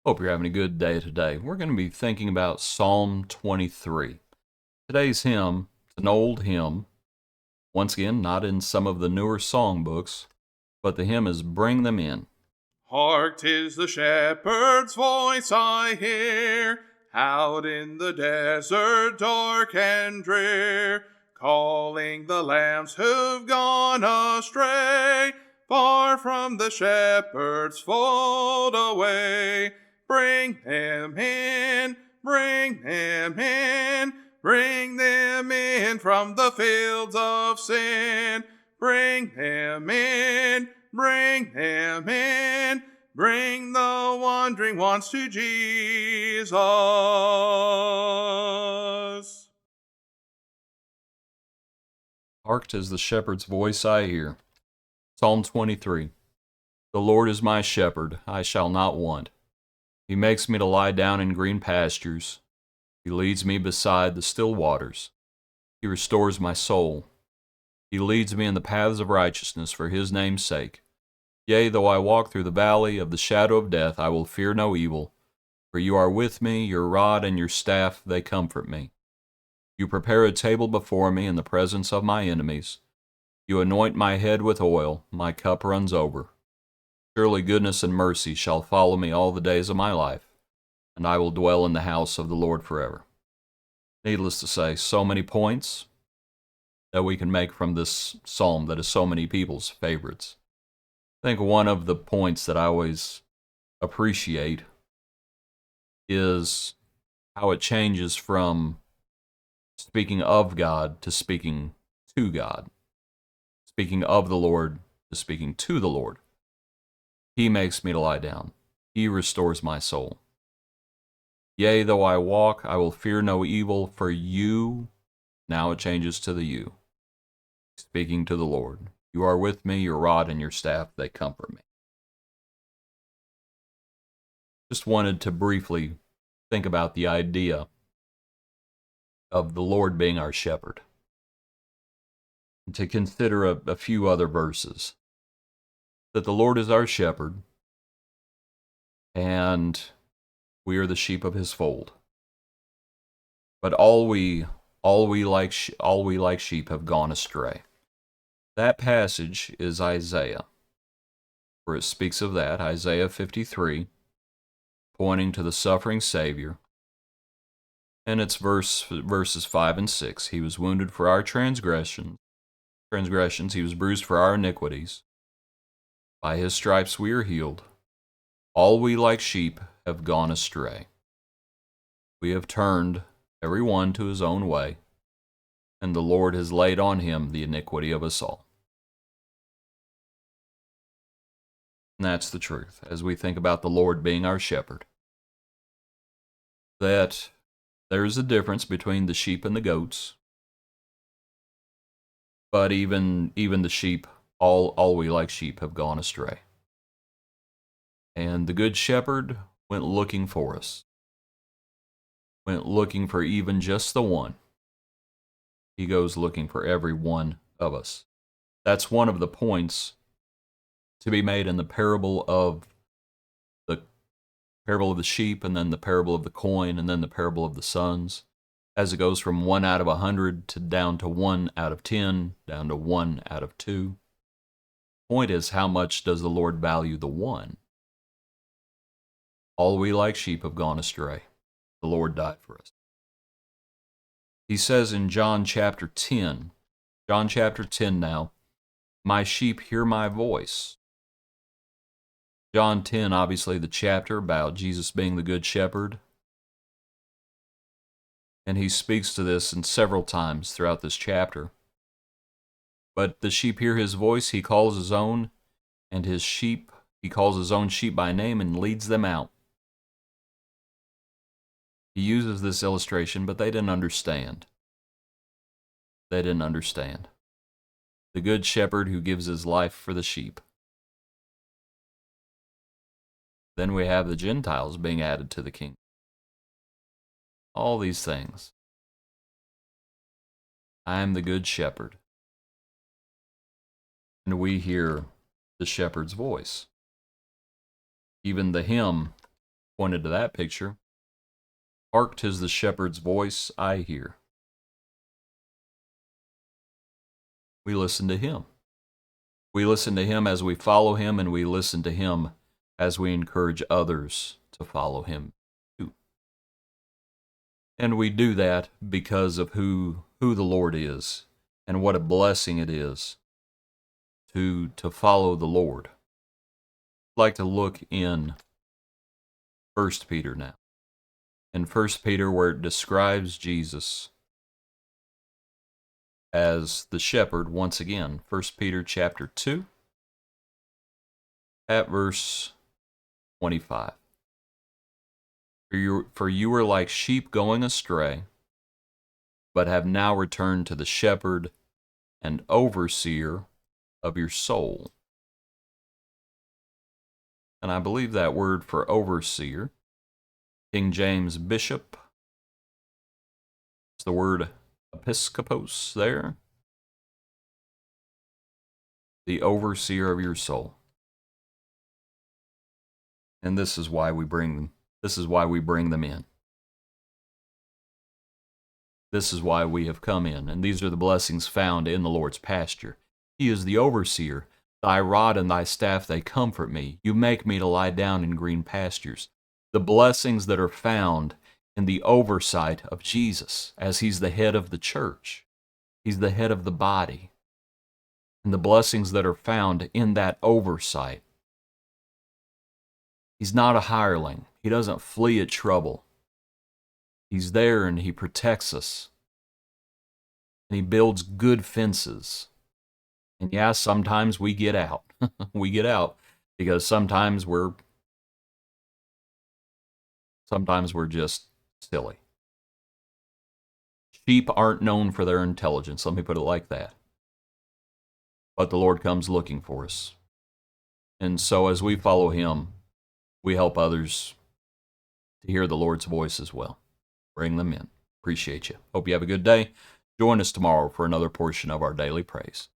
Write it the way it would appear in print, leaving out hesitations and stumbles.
Hope you're having a good day today. We're going to be thinking about Psalm 23. Today's hymn is an old hymn, once again, not in some of the newer songbooks, but the hymn is Bring Them In. Hark, 'tis the shepherd's voice I hear, out in the desert dark and drear, calling the lambs who've gone astray, far from the shepherd's fold away. Bring them in, bring them in, bring them in from the fields of sin. Bring them in, bring them in, bring the wandering ones to Jesus. Hark, 'tis the shepherd's voice I hear. Psalm 23. The Lord is my shepherd, I shall not want. He makes me to lie down in green pastures. He leads me beside the still waters. He restores my soul. He leads me in the paths of righteousness for his name's sake. Yea, though I walk through the valley of the shadow of death, I will fear no evil. For you are with me, your rod and your staff, they comfort me. You prepare a table before me in the presence of my enemies. You anoint my head with oil, my cup runs over. Surely goodness and mercy shall follow me all the days of my life, and I will dwell in the house of the Lord forever. Needless to say, so many points that we can make from this psalm that is so many people's favorites. I think one of the points that I always appreciate is how it changes from speaking of God to speaking to God, speaking of the Lord to speaking to the Lord. He makes me to lie down. He restores my soul. Yea, though I walk, I will fear no evil, for you, now it changes to the you, speaking to the Lord. You are with me, your rod and your staff, they comfort me. Just wanted to briefly think about the idea of the Lord being our shepherd, and to consider a few other verses. That the Lord is our shepherd, and we are the sheep of his fold. But all we like sheep have gone astray. That passage is Isaiah, where it speaks of that, Isaiah 53, pointing to the suffering Savior. And it's verses 5 and 6. He was wounded for our transgressions, he was bruised for our iniquities. By his stripes we are healed. All we like sheep have gone astray. We have turned every one to his own way, and the Lord has laid on him the iniquity of us all. And that's the truth, as we think about the Lord being our shepherd, that there's a difference between the sheep and the goats, but even the sheep, all we like sheep have gone astray. And the good shepherd went looking for us, went looking for even just the one. He goes looking for every one of us. That's one of the points to be made in the parable of the sheep, and then the parable of the coin, and then the parable of the sons, as it goes from 1 out of 100 to down to 1 out of 10, down to 1 out of 2. Point is, how much does the Lord value the one? All we like sheep have gone astray. The Lord died for us. He says in John chapter 10 now, my sheep hear my voice. John 10, obviously the chapter about Jesus being the good shepherd. And he speaks to this in several times throughout this chapter. But the sheep hear his voice, he calls his own, and he calls his own sheep by name and leads them out. He uses this illustration, but they didn't understand. They didn't understand. The good shepherd who gives his life for the sheep. Then we have the Gentiles being added to the kingdom. All these things. I am the good shepherd. And we hear the shepherd's voice. Even the hymn pointed to that picture. Hark, 'tis the shepherd's voice I hear. We listen to him. We listen to him as we follow him, and we listen to him as we encourage others to follow him too. And we do that because of who the Lord is, and what a blessing it is to follow the Lord. I'd like to look in 1 Peter now. In 1 Peter, where it describes Jesus as the shepherd once again. 1 Peter chapter 2 at verse 25. For you are like sheep going astray, but have now returned to the shepherd and overseer of your soul. And I believe that word for overseer, King James bishop, it's the word episkopos there. The overseer of your soul. And this is why we bring them. This is why we bring them in. This is why we have come in. And these are the blessings found in the Lord's pasture. He is the overseer. Thy rod and thy staff, they comfort me. You make me to lie down in green pastures. The blessings that are found in the oversight of Jesus, as he's the head of the church. He's the head of the body. And the blessings that are found in that oversight. He's not a hireling. He doesn't flee at trouble. He's there and he protects us. And he builds good fences. And yeah, sometimes we get out. We get out because sometimes we're just silly. Sheep aren't known for their intelligence, let me put it like that. But the Lord comes looking for us. And so as we follow him, we help others to hear the Lord's voice as well. Bring them in. Appreciate you. Hope you have a good day. Join us tomorrow for another portion of our daily praise.